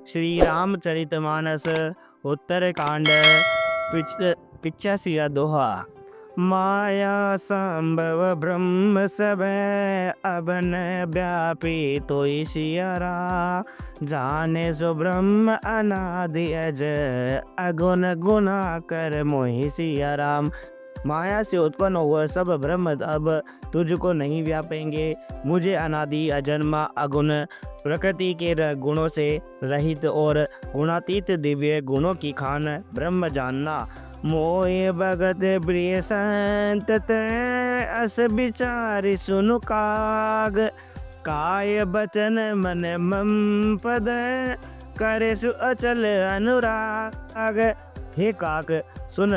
श्री रामचरितमानस उत्तरकांड 85 दोहा। माया संभव ब्रह्म सब अबन व्यापी तो सियरा जाने सो ब्रह्म अनादि अज अगुण गुना कर मोहि सिया राम। माया से उत्पन्न हुआ सब ब्रह्म अब तुझको नहीं व्यापेंगे। मुझे अनादि अजन्मा अगुण प्रकृति के गुणों से रहित और गुणातीत दिव्य गुणों की खान ब्रह्म जानना। मोए भगत प्रिय संत अस विचार सुनु काग काय बचन मन मम पद करे सु अचल अनुराग। हे काक सुन,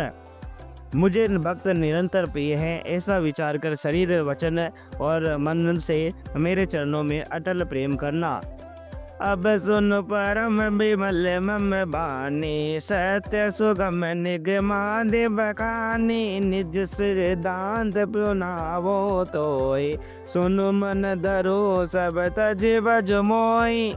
मुझे भक्त निरंतर प्रिय है। ऐसा विचार कर शरीर वचन और मन से मेरे चरणों में अटल प्रेम करना। अब सुन परम विमल मम बानी सत्य सुगम निगमादि बखानी निज सिद्धांत प्रुनावो तोय सुनु मन धरो सब तज बज मोय।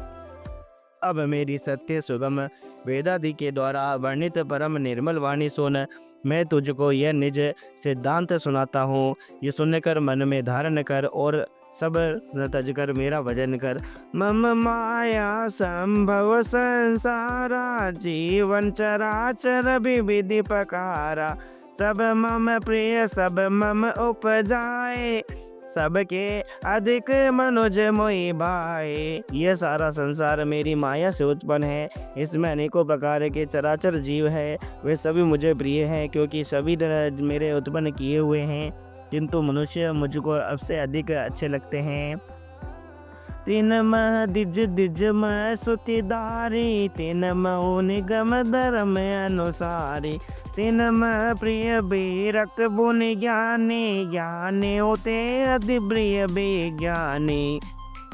अब मेरी सत्य सुगम वेदादि के द्वारा वर्णित परम निर्मल वाणी सुन। मैं तुझको यह निज सिद्धांत सुनाता हूँ। ये सुनकर मन में धारण कर और सब तज कर मेरा भजन कर। मम माया संभव संसारा जीवन चराचर विविधि पकारा सब मम प्रिय सब मम उपजाए सबके अधिक मनुज मोहि भाए। यह सारा संसार मेरी माया से उत्पन्न है। इसमें अनेकों प्रकार के चराचर जीव है। वे सभी मुझे प्रिय हैं क्योंकि सभी मेरे उत्पन्न किए हुए हैं, किंतु मनुष्य मुझको अब से अधिक अच्छे लगते हैं। तीन मह दिज दिज मह सुतिदारी तीन मऊ निगम धर्म अनुसारी तीन मह प्रिय विरक्त बुनि ज्ञानी ज्ञानी होते अति प्रिय विज्ञानी।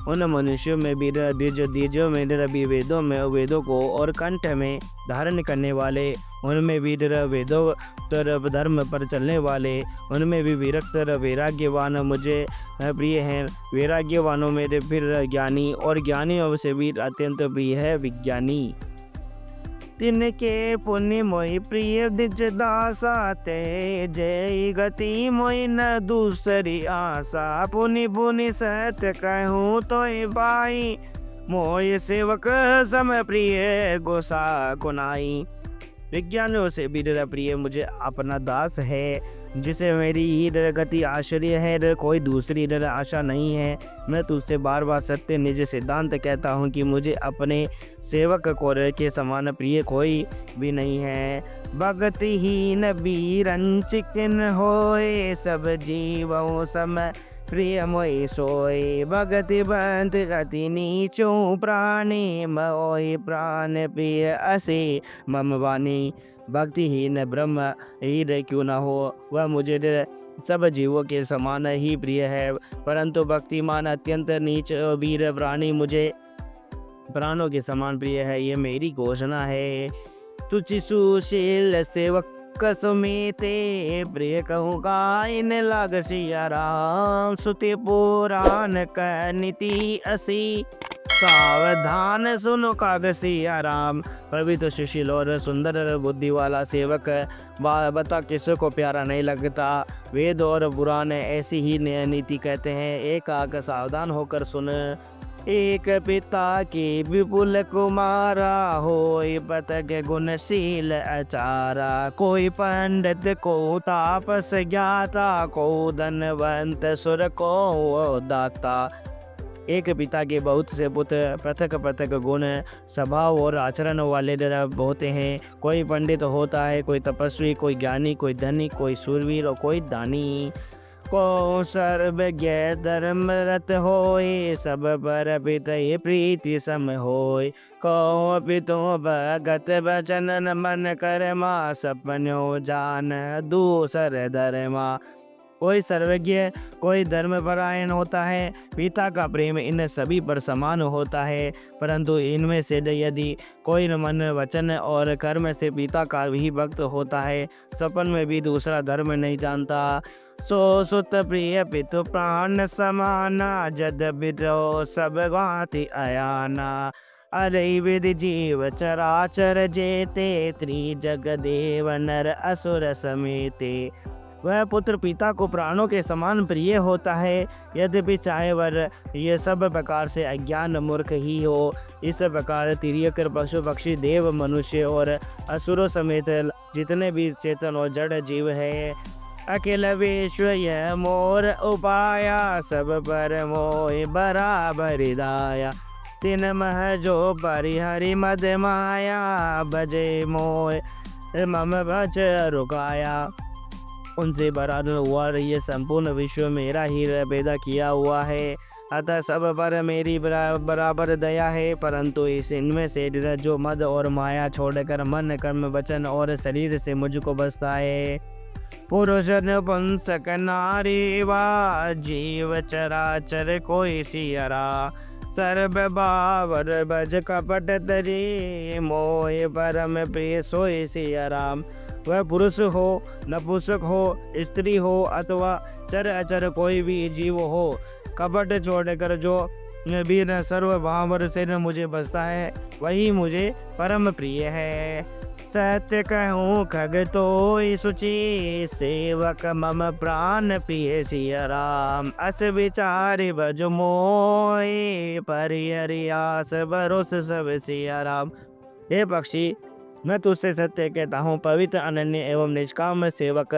उन मनुष्यों में भी द्विजों में वेदों में वेदों को और कंठ में धारण करने वाले, उनमें भी वेदों तरफ धर्म पर चलने वाले, उनमें भी विरक्त वैराग्यवान मुझे प्रिय हैं। वैराग्यवानों में फिर ज्ञानी और ज्ञानियों से भी अत्यंत प्रिय है विज्ञानी। तिनके पुण्य मोहि प्रिय दिज दासा ते जय गति मोहि न दूसरी आशा। पुनि पुनि सत्य कहूँ तो भाई मोय सेवक सम प्रिय गोसा गुनाई। विज्ञानियों से भी प्रिय मुझे अपना दास है, जिसे मेरी ही गति आश्चर्य है, कोई दूसरी आशा नहीं है। मैं तुझसे बार बार सत्य निज सिद्धांत कहता हूँ कि मुझे अपने सेवक को के समान प्रिय कोई भी नहीं है। भक्तिहीन बीरंचिकिन होए सब जीवों सम प्रिय मोहि सोय। भगति बंत गति नीचो प्राणी मोहि प्राण प्रिय असे मम वाणी। भक्तिहीन ब्रह्म ही क्यों न हो, वह मुझे सब जीवों के समान ही प्रिय है, परंतु भक्तिमान अत्यंत नीच वीर प्राणी मुझे प्राणों के समान प्रिय है। ये मेरी घोषणा है। तुझ सुशील सेवक कसुमीते प्रिय कहूँ गायन लाग सिया राम। सुति पुराण क नीति असी सावधान सुनो काग सिया राम। पवित्र सुशील और सुंदर बुद्धि वाला सेवक बता किसको प्यारा नहीं लगता। वेद और पुराण ऐसी ही नीति कहते हैं। एक आग सावधान होकर सुन। एक पिता के विपुल कुमारा होय पतक गुणशील आचारा। कोई पंडित को तापस ज्ञाता को धनवंत सुर को दाता। एक पिता के बहुत से पुत्र पृथक पृथक गुण स्वभाव और आचरण वाले होते हैं। कोई पंडित होता है, कोई तपस्वी, कोई ज्ञानी, कोई धनी, कोई सूरवीर और कोई दानी। को सर्वज्ञ धर्मरत होय सब पर पितय प्रीति सम होय। को पितो भगत वचन मन करमा सपन्यो जान दूसर धर्मा। कोई सर्वज्ञ, कोई धर्मपरायण होता है। पिता का प्रेम इन सभी पर समान होता है, परंतु इनमें से यदि कोई मन वचन और कर्म से पिता का भी भक्त होता है, सपन में भी दूसरा धर्म नहीं जानता। सो सुत प्रिय पितु प्राण समाना जद बिरो सब गाति अयाना। अरे विधि जीव चराचर जेते, त्रिजग देव नर असुर समेते। वह पुत्र पिता को प्राणों के समान प्रिय होता है, यद्यपि चाहे वह ये सब प्रकार से अज्ञान मूर्ख ही हो। इस प्रकार तिर्यक पशु पक्षी देव मनुष्य और असुरों समेत जितने भी चेतन और जड़ जीव है, अखिल विश्व यह मोर उपाया, सब पर मोह बराबर दाया। तिन मह जो परिहरि मद माया, भजे मोह मम भज रुकाया। उनसे बराबर हुआ ये संपूर्ण विश्व मेरा ही पैदा किया हुआ है, अतः सब पर मेरी बराबर दया है। परंतु इनमें से जो मद और माया छोड़कर मन कर्म वचन और शरीर से मुझको बसता है, पुरुष नपुंसक नारी वा, जीव चराचर कोई सियरा। सर्व बावर बज कपट तरी, मोह परम प्रिय सोई सिया राम। वह पुरुष हो, नपुंसक हो, स्त्री हो अथवा चर अचर कोई भी जीव हो, कपट छोड़कर जो वीर सर्व भावर से न मुझे बसता है, वही मुझे परम प्रिय है। सत्य कहूँ खग तो सुचि, सेवक मम प्राण प्रिय सिया राम। अस विचारि भज मोहि, परिहरि आस भरोस सब सिया राम। हे पक्षी, मैं तुझसे सत्य कहता हूँ, पवित्र अनन्य एवं निष्काम सेवक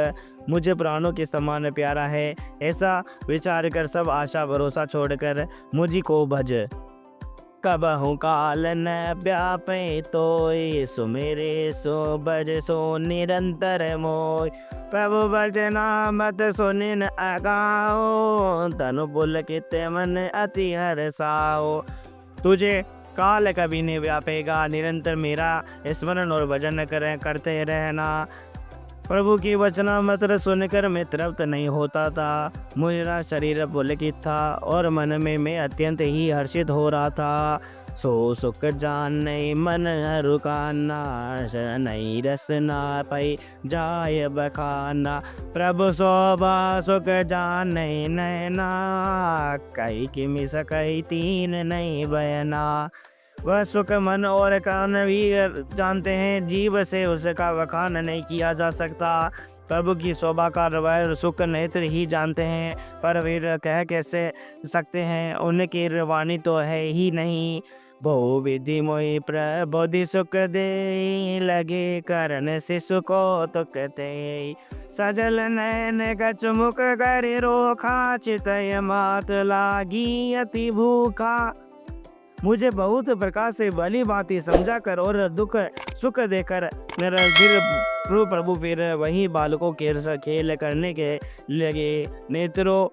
मुझे प्राणों के समान प्यारा है। ऐसा विचार कर सब आशा भरोसा छोड़कर मुझी को भज। कबहु काल न व्यापे तोय, सुमेरे सो भज सो निरंतर मोय। प्रभु भजना मत सुनिन अगाओ, तनु पुलकित मन अति हर्षाओ। तुझे काल कभी नहीं व्यापेगा, निरंतर मेरा स्मरण और भजन करते रहना। प्रभु की वचना मात्र सुनकर मैं तृप्त नहीं होता था, मेरा शरीर पुलकित था और मन में मैं अत्यंत ही हर्षित हो रहा था। सो सुख जान नहीं मन रुकाना, नहीं रसना पई जाय बखाना। प्रभु शोभा सुख जान नहीं नैना, कई किमि सकई तीन नहीं बयना। वह सुख मन और कान भी जानते हैं, जीव से उसका वखान नहीं किया जा सकता। प्रभु की शोभा का वह सुख नेत्र ही जानते हैं, पर वीर कह कैसे सकते हैं, उनकी वाणी तो है ही नहीं। बहु विधि मोहि प्रबोधि सुख दे, लगे करण से सुको तुकते। सजल नैन गच मुख करे रोखा, चितय मात लागी अति भूखा। मुझे बहुत प्रकार से भली भांति समझा कर और दुख सुख देकर मेरा फिर प्रभु फिर वही बालकों के खेल करने के लगे। नेत्रों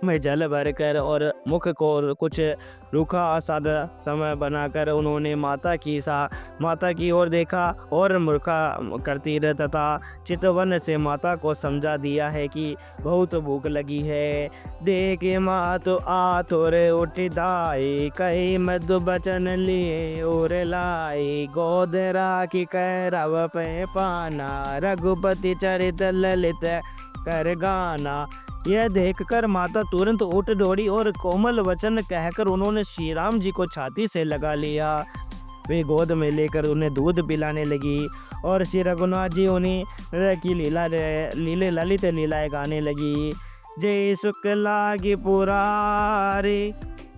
में जल भरकर और मुख को कुछ रूखा सादा समय बनाकर उन्होंने माता की ओर देखा और मुर्खा करती तथा चितवन से माता को समझा दिया है कि बहुत भूख लगी है। देखे मात आतुर उठ दाई, कई मधु बचन लिए और लाई। गोद राखी करव पे पाना, रघुपति चरित ललित कर गाना। यह देखकर माता तुरंत उठ दौड़ी और कोमल वचन कहकर उन्होंने श्री राम जी को छाती से लगा लिया। वे गोद में लेकर उन्हें दूध पिलाने लगी और श्री रघुनाथ जी उन्हीं की लीले ललित लीलाएं गाने लगी। जय सुख लागी पुरारी,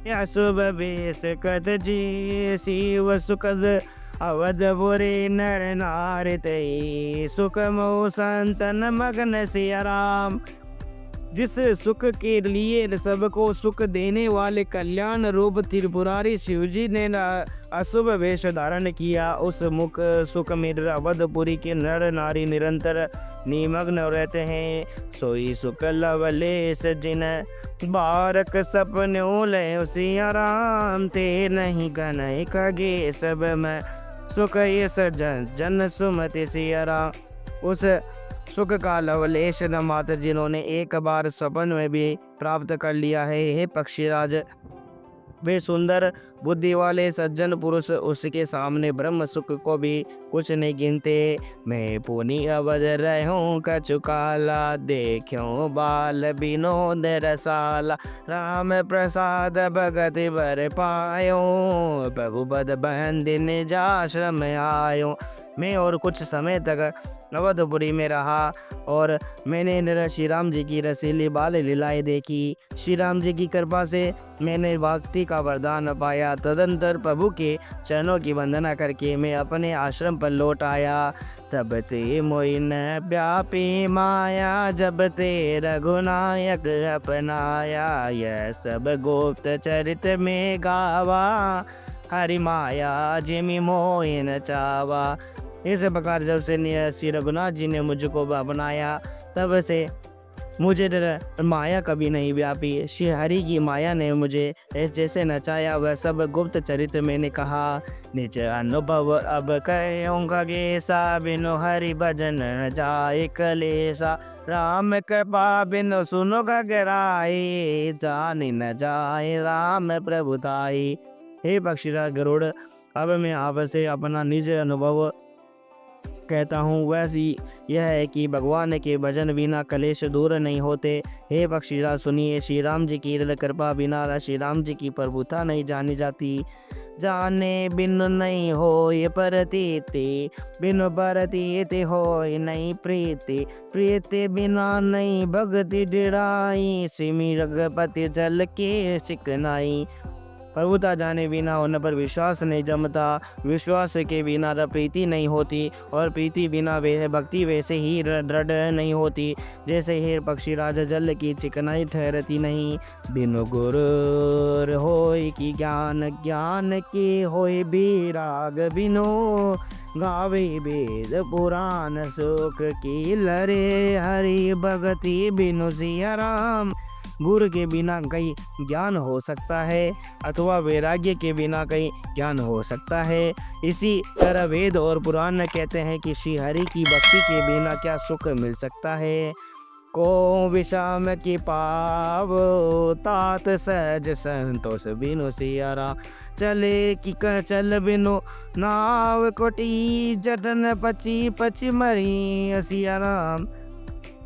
या शुभ बेस कद जी। शिव सुखद अवधपुरी नर नार तई, सुख मोह संतन मगन सिया राम। जिस सुख के लिए सबको सुख देने वाले कल्याण रूप त्रिपुरारी शिवजी ने अशुभ वेश धारण किया, उस मुख सुख में अवधपुरी के नर नारी निरंतर निमग्न रहते हैं। सोई सुख लवलेश जिन बारक सपनों ले सिया राम। ते नहीं गनय खगे सब में, सुख ये जन सुमति सिया राम। उस सुख का लवलेश न मात्र जिन्होंने एक बार सपन में भी प्राप्त कर लिया है। हे पक्षीराज, वे सुंदर बुद्धि वाले सज्जन पुरुष उसके सामने ब्रह्म सुख को भी कुछ नहीं गिनते। मैं पुनि अवध रहूं कछु काला, देखूं बाल विनोद रसाला। राम प्रसाद भगति बर पायो, प्रभु पद बंदि निज आश्रम आयो। मैं और कुछ समय तक अवधपुरी में रहा और मैंने श्री राम जी की रसीली बाल लीलाएं देखी। श्री राम जी की कृपा से मैंने भक्ति का वरदान पाया। तदंतर प्रभु के चरणों की वंदना करके मैं अपने आश्रम पर लौट आया। तब ते मोहि न व्यापी माया, जब ते रघुनायक अपनाया। यह सब गुप्त चरित में गावा, हरि माया जिमि मोहि न चावा। इस प्रकार जब से श्री रघुनाथ जी ने मुझको अपनाया, तब से मुझे माया कभी नहीं व्यापी। श्री हरि की माया ने मुझे जैसे नचाया, वह सब गुप्त चरित्र मैंने कहा। निज अनुभव अब कहूँगा गेसा, बिनु हरि भजन न जाए कलेसा। राम कृपा बिनु सुनो गहराई, जानि न जाए राम प्रभुताई। हे पक्षीराज गरुड़, अब मैं आपसे अपना निज अनुभव कहता हूँ। वैसी यह है कि भगवान के भजन बिना कलेश दूर नहीं होते। हे पक्षीराज सुनिए, श्री राम जी की कृपा बिना श्री राम जी की प्रभुता नहीं जानी जाती। जाने बिनु नहीं हो ये प्रतीति, बिनु प्रतीति हो नहीं प्रीति। प्रीति बिना नहीं भक्ति दृढ़ाई, सिमि रघुपति जल के सिकनाई। प्रभुता जाने बिना उन पर विश्वास नहीं जमता, विश्वास के बिना प्रीति नहीं होती, और प्रीति बिना भक्ति वैसे ही दृढ़ नहीं होती जैसे हेर पक्षीराज जल की चिकनाई ठहरती नहीं। बिनु गुरुर होय की ज्ञान, ज्ञान के होय विराग। बिनु गावे वेद पुराण, सुख की लरे हरि भगति। बिनु सिया राम, गुरु के बिना कहीं ज्ञान हो सकता है, अथवा वैराग्य के बिना कहीं ज्ञान हो सकता है। इसी तरह वेद और पुराण कहते हैं कि श्री हरि की भक्ति के बिना क्या सुख मिल सकता है। को विषम की पाव, तात सहज संतोष। बिनु सिया राम, चले कि चल बिनु नाव। कोटि जटन पची पची मरी। सिया राम,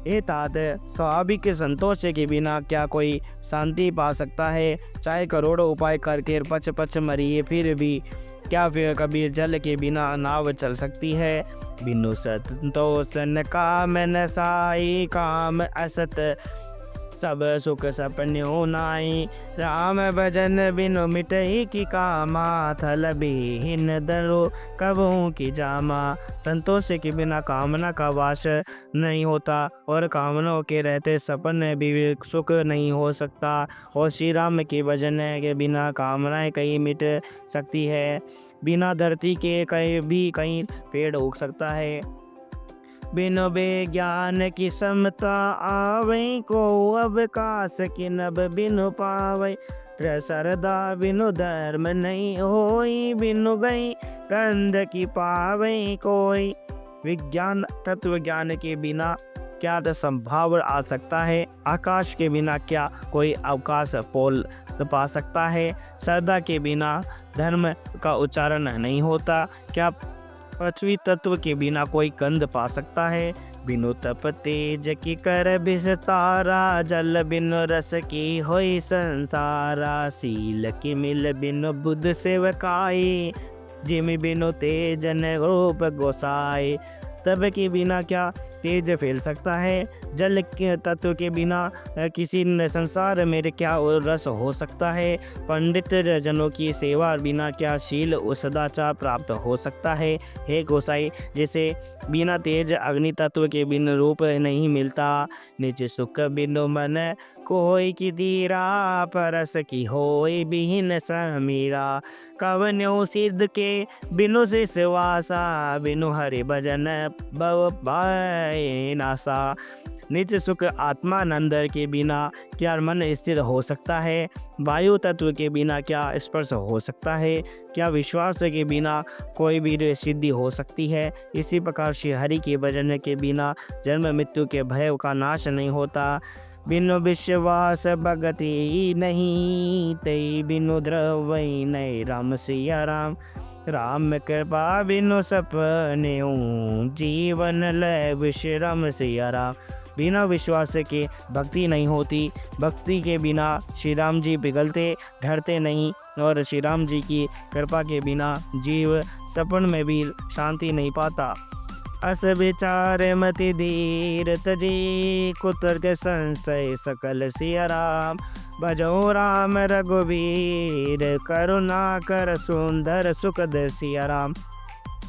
ये तात स्वाभाविक संतोष के बिना क्या कोई शांति पा सकता है। चाहे करोड़ों उपाय करके पच पच मरिए, फिर भी क्या फिर कभी जल के बिना नाव चल सकती है। बिनु संतोष न काम न साई, काम असत सब सुख सपन्यो नाई। राम भजन बिनु मिटई की कामा, थल बिहीन दरो कबहू की जामा। संतोष के बिना कामना का वास नहीं होता, और कामनाओं के रहते सपन में भी सुख नहीं हो सकता। और श्री राम के भजन के बिना कामनाएं कहीं मिट सकती है। बिना धरती के कहीं पेड़ उग सकता है। बिनु ज्ञान की समता आवे, को अवकाश की नभ बिनु पावे। श्रद्धा बिनु धर्म नहीं होई, बिनु गई कंध की पावे कोई। विज्ञान तत्व ज्ञान के बिना क्या संभाव आ सकता है। आकाश के बिना क्या कोई अवकाश पोल पा सकता है। श्रद्धा के बिना धर्म का उच्चारण नहीं होता। क्या पृथ्वी तत्व के बिना कोई कंद पा सकता है। बिनु तप तेज की कर विस्तारा, जल बिनु रस की होई संसारा। शील की मिल बिनु बुद्ध सेवकाई, जिमि बिनु तेज न रूप गोसाई। तप के बिना क्या तेज फैल सकता है। जल के तत्व के बिना किसी संसार में क्या रस हो सकता है। पंडित जनों की सेवा बिना क्या शील सदाचार प्राप्त हो सकता है। हे गोसाई, जैसे बिना तेज अग्नि तत्व के बिन रूप नहीं मिलता। निज सुख बिनु मन कोई की धीरा, परस की होई बिहीन समीरा। कवन्यो सिद्ध के बिनु शिवासा, बिनु हरि भजन भव पाए नासा। निज सुख आत्मानंद के बिना क्या मन स्थिर हो सकता है। वायु तत्व के बिना क्या स्पर्श हो सकता है। क्या विश्वास के बिना कोई भी सिद्धि हो सकती है। इसी प्रकार श्री हरि के भजन के बिना जन्म मृत्यु के भय का नाश नहीं होता। बिनु विश्वास भगति नहीं, तेई बिनु द्रवई नहीं। राम सिया राम, राम कृपा बिनु सपने जीवन लय विश्राम सिया राम। बिना विश्वास के भक्ति नहीं होती, भक्ति के बिना श्री राम जी पिघलते ढरते नहीं, और श्री राम जी की कृपा के बिना जीव सपन में भी शांति नहीं पाता। अस विचार मति धीर तजी, कुतर्क संशय सकल सिया राम। भजो राम रघुवीर, करुणा कर सुंदर सुखद सिया राम।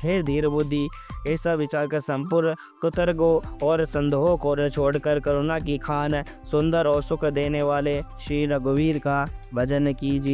हे धीर बुद्धि, ऐसा विचार कर संपूर्ण कुतर्कों और संदेहों को छोड़कर करुणा की खान सुंदर और सुख देने वाले श्री रघुवीर का भजन कीजिए।